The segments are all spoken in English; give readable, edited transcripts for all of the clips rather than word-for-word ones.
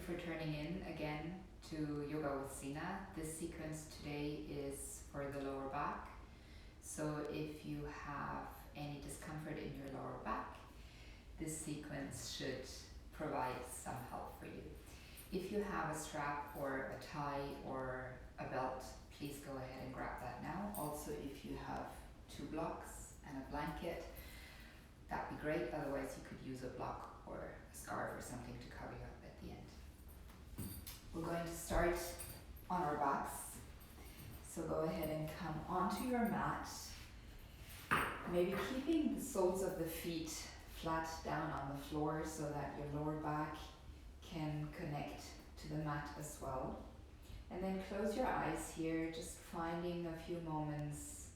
for turning in again to Yoga with Sina. This sequence today is for the lower back. So if you have any discomfort in your lower back, this sequence should provide some help for you. If you have a strap or a tie or a belt, please go ahead and grab that now. Also, if you have 2 blocks and a blanket, that'd be great. Otherwise, you could use a block or a scarf or something to cover you up at the end. We're going to start on our backs. So go ahead and come onto your mat. Maybe keeping the soles of the feet flat down on the floor so that your lower back can connect to the mat as well. And then close your eyes here, just finding a few moments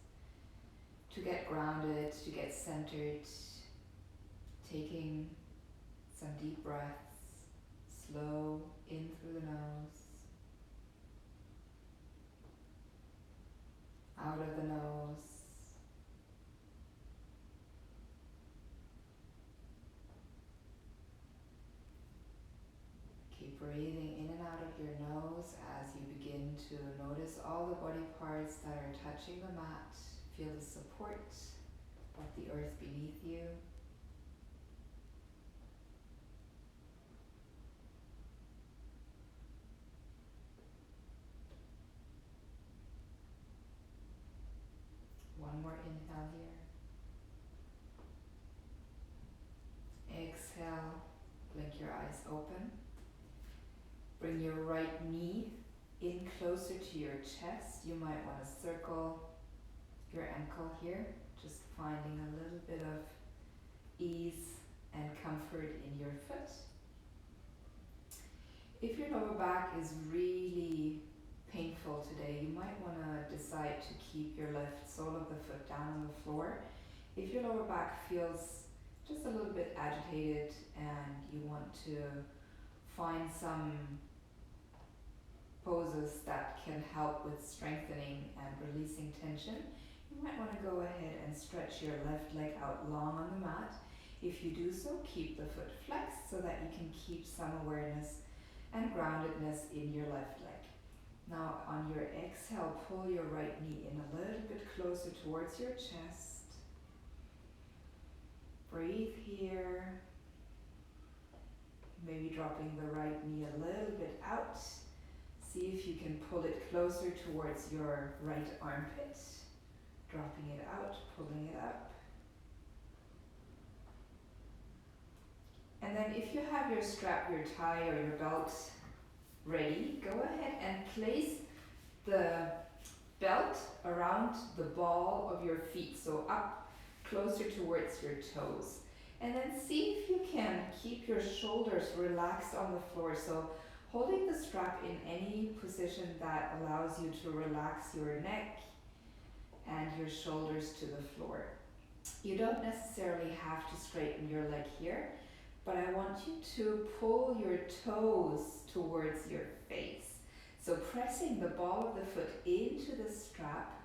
to get grounded, to get centered, taking some deep breaths, slow in through the nose, out of the nose. Keep breathing in and out of your nose as you begin to notice all the body parts that are touching the mat. Feel the support of the earth beneath you. One more inhale here. Exhale, blink your eyes open. Bring your right knee in closer to your chest. You might want to circle your ankle here, just finding a little bit of ease and comfort in your foot. If your lower back is really painful today, you might want to decide to keep your left sole of the foot down on the floor. If your lower back feels just a little bit agitated and you want to find some poses that can help with strengthening and releasing tension, you might want to go ahead and stretch your left leg out long on the mat. If you do so, keep the foot flexed so that you can keep some awareness and groundedness in your left leg. Now on your exhale, pull your right knee in a little bit closer towards your chest. Breathe here. Maybe dropping the right knee a little bit out. See if you can pull it closer towards your right armpit. Dropping it out, pulling it up. And then if you have your strap, your tie, or your belt ready, go ahead and place the belt around the ball of your feet, so up closer towards your toes. And then see if you can keep your shoulders relaxed on the floor, so holding the strap in any position that allows you to relax your neck and your shoulders to the floor. You don't necessarily have to straighten your leg here, but I want you to pull your toes towards your face. So pressing the ball of the foot into the strap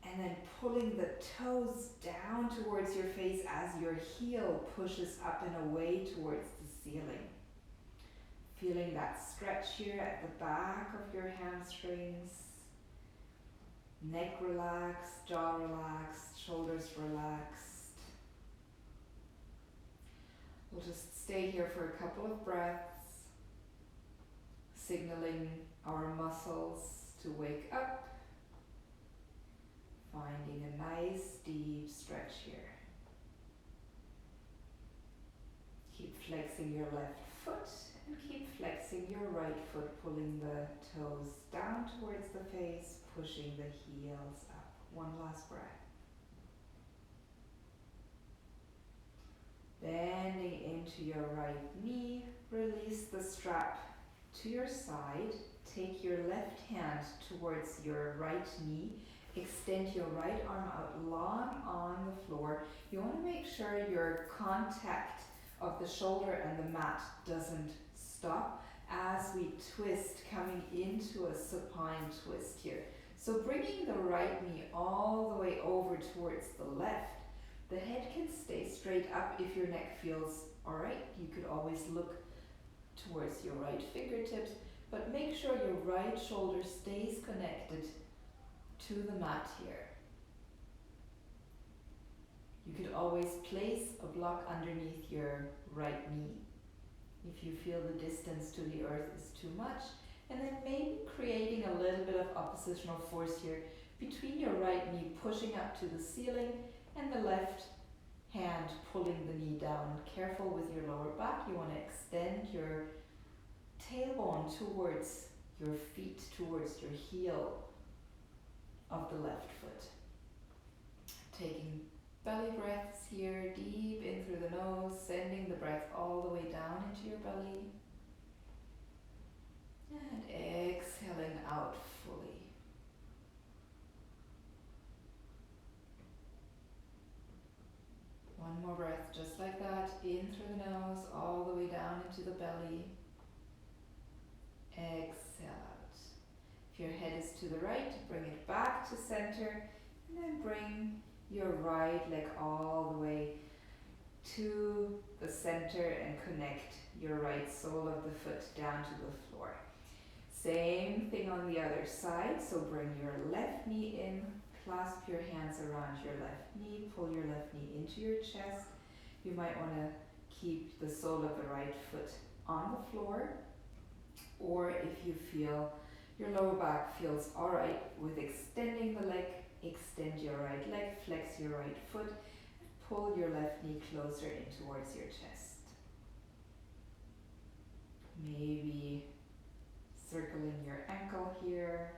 and then pulling the toes down towards your face as your heel pushes up and away towards the ceiling. Feeling that stretch here at the back of your hamstrings. Neck relaxed, jaw relaxed, shoulders relaxed. We'll just stay here for a couple of breaths, signaling our muscles to wake up, finding a nice deep stretch here. Keep flexing your left foot and keep flexing your right foot, pulling the toes down towards the face, pushing the heels up. One last breath. Bending into your right knee, release the strap to your side. Take your left hand towards your right knee. Extend your right arm out long on the floor. You want to make sure your contact of the shoulder and the mat doesn't stop as we twist, coming into a supine twist here. So bringing the right knee all the way over towards the left. The head can stay straight up if your neck feels alright. You could always look towards your right fingertips, but make sure your right shoulder stays connected to the mat here. You could always place a block underneath your right knee if you feel the distance to the earth is too much, and then maybe creating a little bit of oppositional force here between your right knee pushing up to the ceiling and the left hand pulling the knee down. Careful with your lower back, you want to extend your tailbone towards your feet, towards your heel of the left foot. Taking belly breaths here, deep in through the nose, sending the breath all the way down into your belly. And exhaling out fully. One more breath just like that, in through the nose, all the way down into the belly. Exhale out. If your head is to the right, bring it back to center, and then bring your right leg all the way to the center and connect your right sole of the foot down to the floor. Same thing on the other side, so bring your left knee in, clasp your hands around your left knee, pull your left knee into your chest. You might want to keep the sole of the right foot on the floor, or if you feel your lower back feels alright with extending the leg, extend your right leg, flex your right foot, and pull your left knee closer in towards your chest. Maybe circling your ankle here,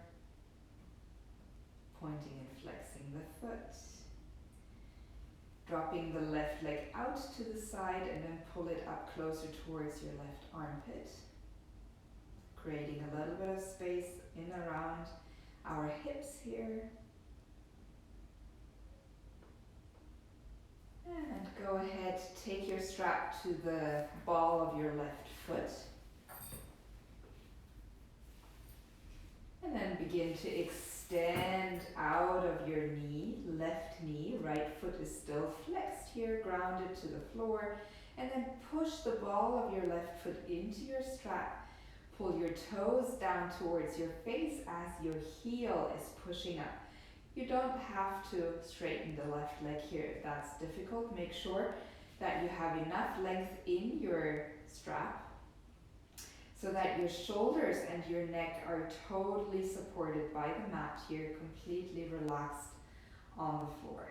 pointing and flexing the foot. Dropping the left leg out to the side and then pull it up closer towards your left armpit. Creating a little bit of space in around our hips here. And go ahead, take your strap to the ball of your left foot. And then begin to extend out of your knee, left knee, right foot is still flexed here, grounded to the floor. And then push the ball of your left foot into your strap. Pull your toes down towards your face as your heel is pushing up. You don't have to straighten the left leg here if that's difficult. Make sure that you have enough length in your strap so that your shoulders and your neck are totally supported by the mat here, completely relaxed on the floor.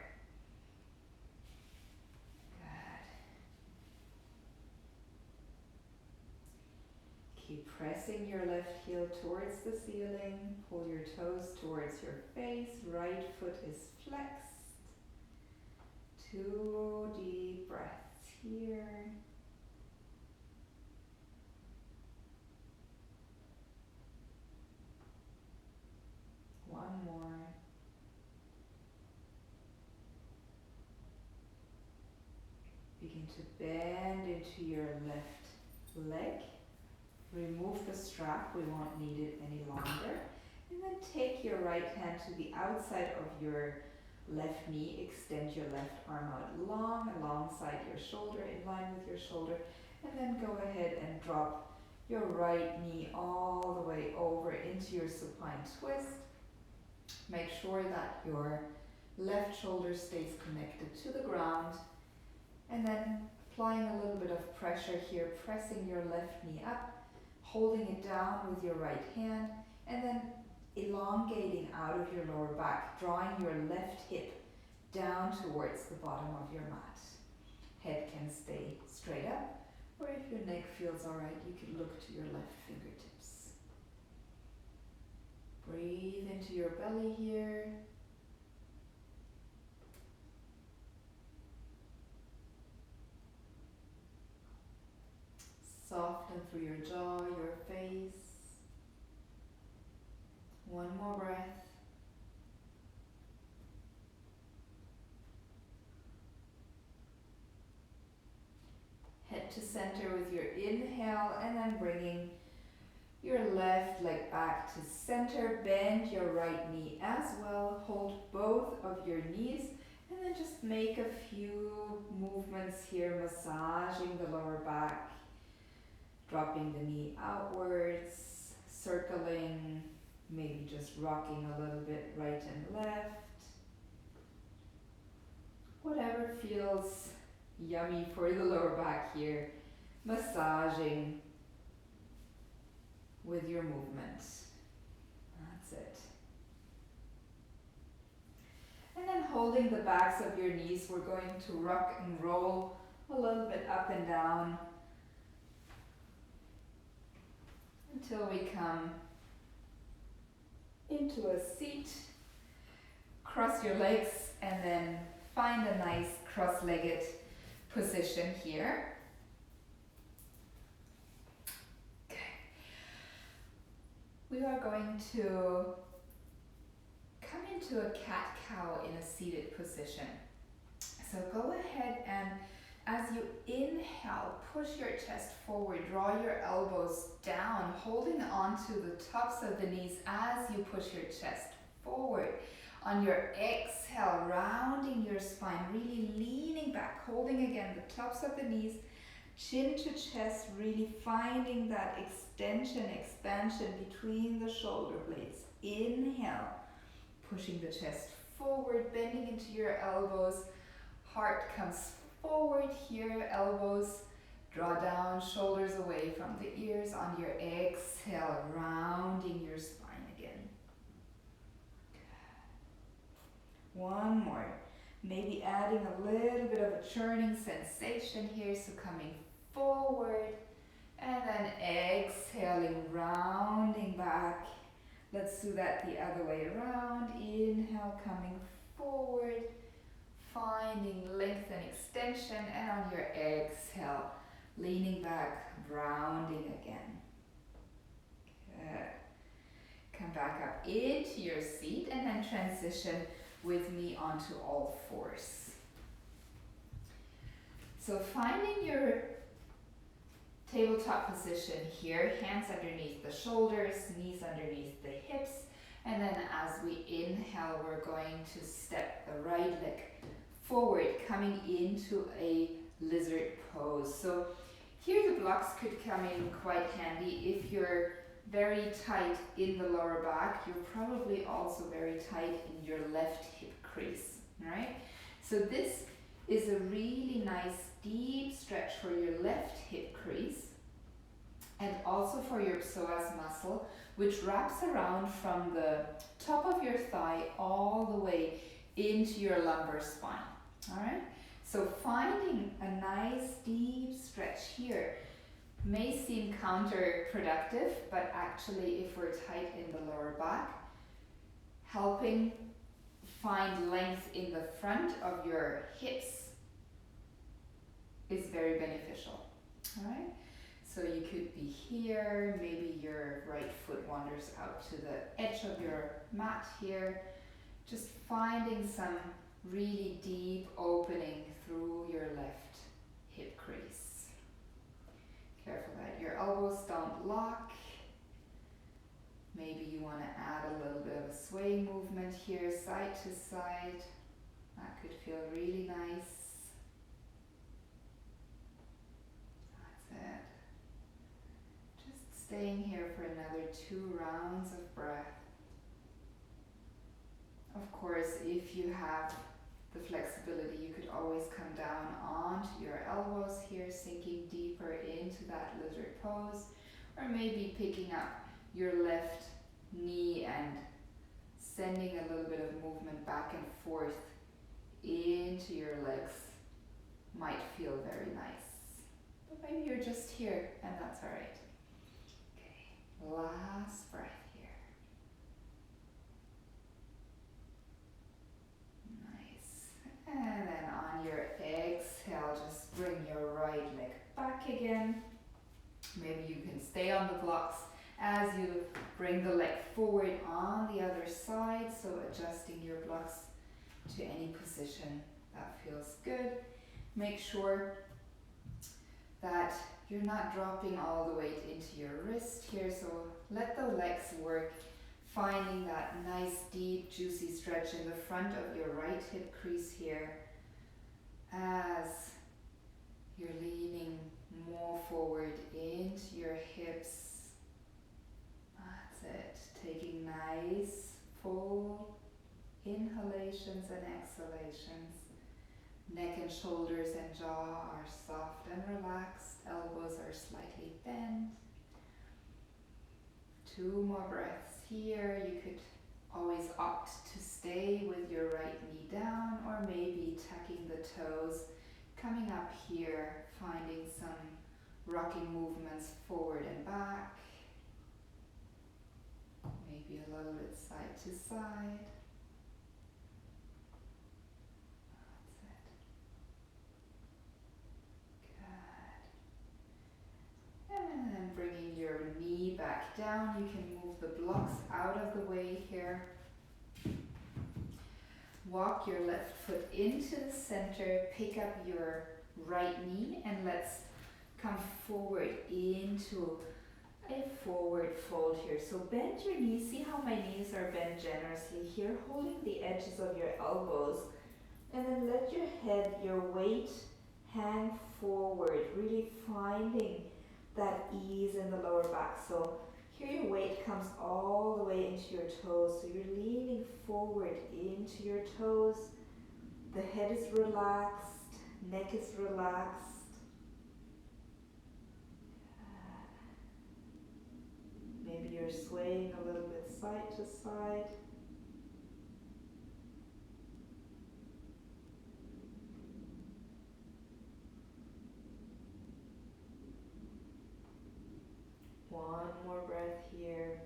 Keep pressing your left heel towards the ceiling, pull your toes towards your face, right foot is flexed. 2 deep breaths here. One more. Begin to bend into your left leg. Remove the strap, we won't need it any longer. And then take your right hand to the outside of your left knee, extend your left arm out long alongside your shoulder, in line with your shoulder, and then go ahead and drop your right knee all the way over into your supine twist. Make sure that your left shoulder stays connected to the ground, and then applying a little bit of pressure here, pressing your left knee up, holding it down with your right hand, and then elongating out of your lower back, drawing your left hip down towards the bottom of your mat. Head can stay straight up, or if your neck feels alright, you can look to your left fingertips. Breathe into your belly here. Soften through your jaw, your face. One more breath. Head to center with your inhale, and then bringing your left leg back to center. Bend your right knee as well. Hold both of your knees, and then just make a few movements here, massaging the lower back. dropping the knee outwards, circling, maybe just rocking a little bit right and left. Whatever feels yummy for the lower back here, massaging with your movement. That's it. And then holding the backs of your knees, we're going to rock and roll a little bit up and down until we come into a seat. Cross your legs and then find a nice cross-legged position here. Okay. We are going to come into a cat-cow in a seated position. So go ahead and as you inhale, push your chest forward, draw your elbows down, holding onto the tops of the knees as you push your chest forward. On your exhale, rounding your spine, really leaning back, holding again the tops of the knees, chin to chest, really finding that extension, expansion between the shoulder blades. Inhale, pushing the chest forward, bending into your elbows, heart comes forward here, elbows draw down, shoulders away from the ears. On your exhale, rounding your spine again. One more. Maybe adding a little bit of a churning sensation here, so coming forward and then exhaling, rounding back. Let's do that the other way around. Inhale, coming forward, finding length and extension, and on your exhale, leaning back, rounding again. Good. Come back up into your seat and then transition with me onto all fours. So finding your tabletop position here, hands underneath the shoulders, knees underneath the hips, and then as we inhale, we're going to step the right leg forward, coming into a lizard pose. So here the blocks could come in quite handy. If you're very tight in the lower back, you're probably also very tight in your left hip crease, right? So this is a really nice deep stretch for your left hip crease and also for your psoas muscle, which wraps around from the top of your thigh all the way into your lumbar spine. All right, so finding a nice deep stretch here may seem counterproductive, but actually if we're tight in the lower back, helping find length in the front of your hips is very beneficial. All right, so you could be here, maybe your right foot wanders out to the edge of your mat here, just finding some really deep opening through your left hip crease. Careful that your elbows don't lock. Maybe you want to add a little bit of a sway movement here, side to side. That could feel really nice. That's it. Just staying here for another 2 rounds of breath. Of course, if you have the flexibility, you could always come down onto your elbows here, sinking deeper into that lizard pose, or maybe picking up your left knee and sending a little bit of movement back and forth into your legs. Might feel very nice, but maybe you're just here and that's all right. Okay, last breath. And then on your exhale, just bring your right leg back again. Maybe you can stay on the blocks as you bring the leg forward on the other side, so adjusting your blocks to any position that feels good. Make sure that you're not dropping all the weight into your wrist here, so let the legs work, finding that nice deep juicy stretch in the front of your right hip crease here as You're leaning more forward into your hips. That's it. Taking nice, full inhalations and exhalations. Neck and shoulders and jaw are soft and relaxed. Elbows are slightly bent. 2 more breaths here. You could always opt to stay with your right knee down, or maybe tucking the toes, coming up here, finding some rocking movements forward and back. Maybe a little bit side to side. And then bringing your knee back down, you can move the blocks out of the way here. Walk your left foot into the center, pick up your right knee, and let's come forward into a forward fold here. So bend your knees, see how my knees are bent generously here, holding the edges of your elbows, and then let your head, your weight hang forward, really finding that ease in the lower back. So here your weight comes all the way into your toes. So you're leaning forward into your toes. The head is relaxed, neck is relaxed. Maybe you're swaying a little bit side to side. One more breath here.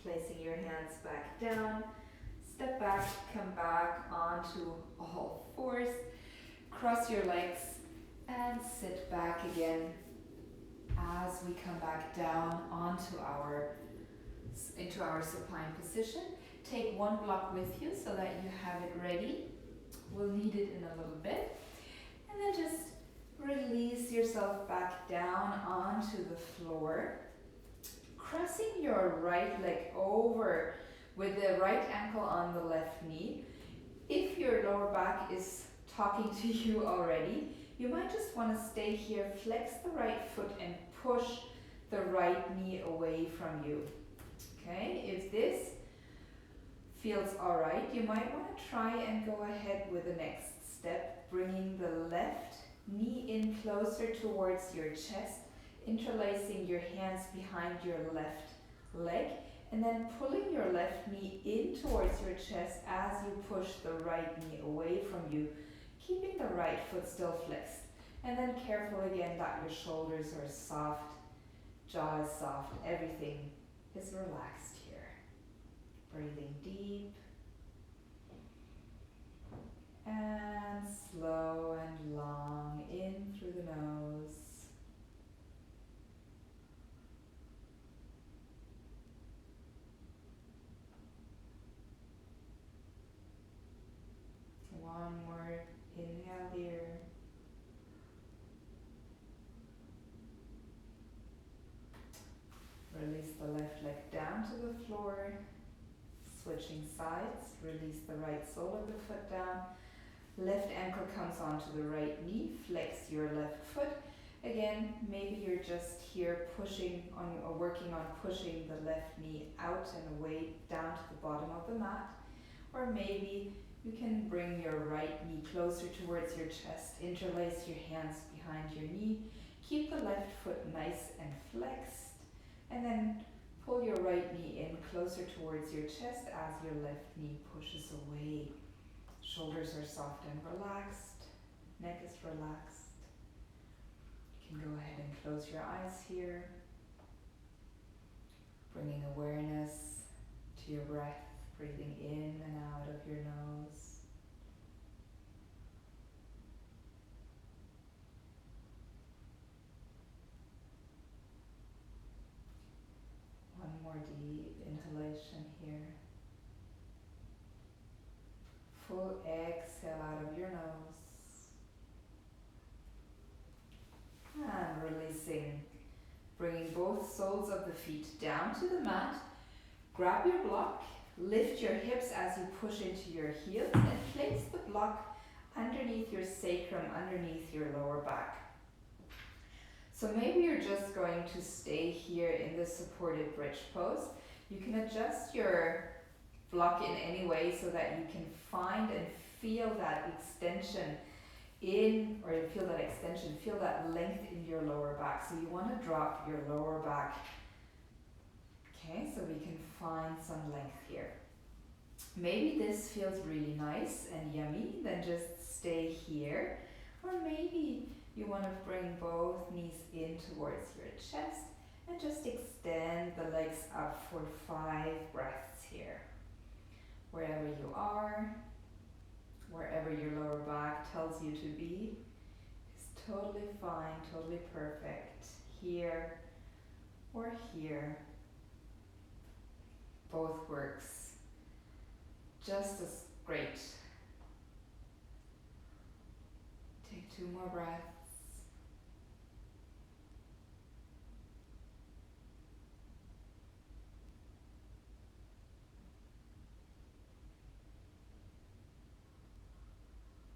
Placing your hands back down. Step back, come back onto all fours. Cross your legs and sit back again as we come back down into our supine position. Take one block with you so that you have it ready. We'll need it in a little bit. And then just release yourself back down onto the floor. Crossing your right leg over with the right ankle on the left knee. If your lower back is talking to you already, you might just want to stay here, flex the right foot and push the right knee away from you. Okay, if this feels alright, you might want to try and go ahead with the next step, bringing the left knee in closer towards your chest, interlacing your hands behind your left leg, and then pulling your left knee in towards your chest as you push the right knee away from you, keeping the right foot still flexed. And then careful again that your shoulders are soft, jaw is soft, everything is relaxed here. Breathing deep and slow and long in through the nose. One more inhale here. Release the left leg down to the floor. Switching sides, release the right sole of the foot down. Left ankle comes onto the right knee, flex your left foot. Again, maybe you're just here pushing on or working on pushing the left knee out and away down to the bottom of the mat. Or maybe you can bring your right knee closer towards your chest, interlace your hands behind your knee, keep the left foot nice and flexed, and then pull your right knee in closer towards your chest as your left knee pushes away. Shoulders are soft and relaxed, neck is relaxed. You can go ahead and close your eyes here, bringing awareness to your breath. Breathing in and out of your nose. One more deep inhalation here. Full exhale out of your nose. And releasing. Bringing both soles of the feet down to the mat. Grab your block. Lift your hips as you push into your heels and place the block underneath your sacrum, underneath your lower back. So maybe you're just going to stay here in the supported bridge pose. You can adjust your block in any way so that you can find and feel that extension feel that length in your lower back. So you want to drop your lower back. Okay, so we can find some length here. Maybe this feels really nice and yummy, then just stay here. Or maybe you want to bring both knees in towards your chest and just extend the legs up for 5 breaths here. Wherever you are, wherever your lower back tells you to be, is totally fine, totally perfect. Here or here, both works just as great. Take 2 more breaths.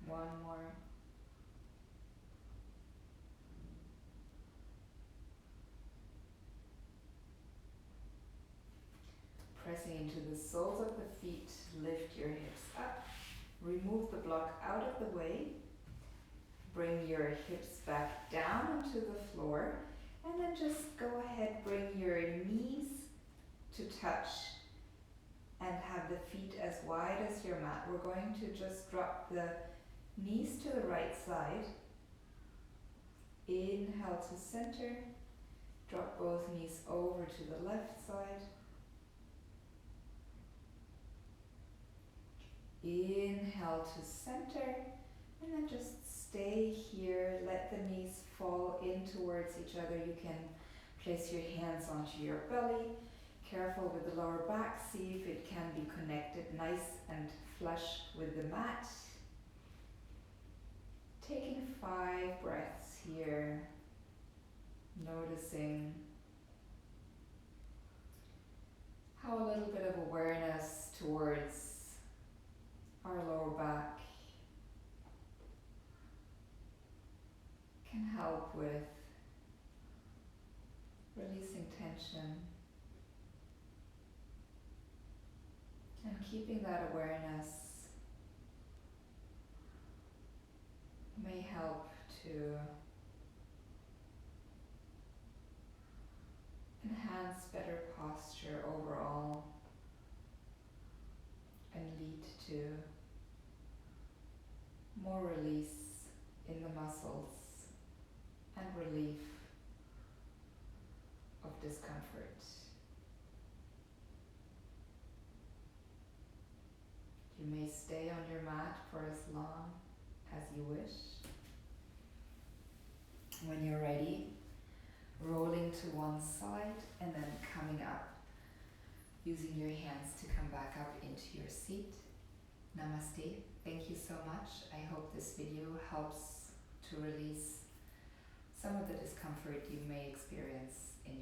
One more. Pressing into the soles of the feet, lift your hips up. Remove the block out of the way. Bring your hips back down onto the floor. And then just go ahead, bring your knees to touch and have the feet as wide as your mat. We're going to just drop the knees to the right side. Inhale to center. Drop both knees over to the left side. Inhale to center, and then just stay here. Let the knees fall in towards each other. You can place your hands onto your belly. Careful with the lower back. See if it can be connected nice and flush with the mat. Taking 5 breaths here. Noticing how a little bit of awareness towards our lower back can help with releasing tension and keeping that awareness may help to enhance better posture overall and lead to more release in the muscles and relief of discomfort. You may stay on your mat for as long as you wish. When you're ready, rolling to one side and then coming up, using your hands to come back up into your seat. Namaste. Thank you so much. I hope this video helps to release some of the discomfort you may experience in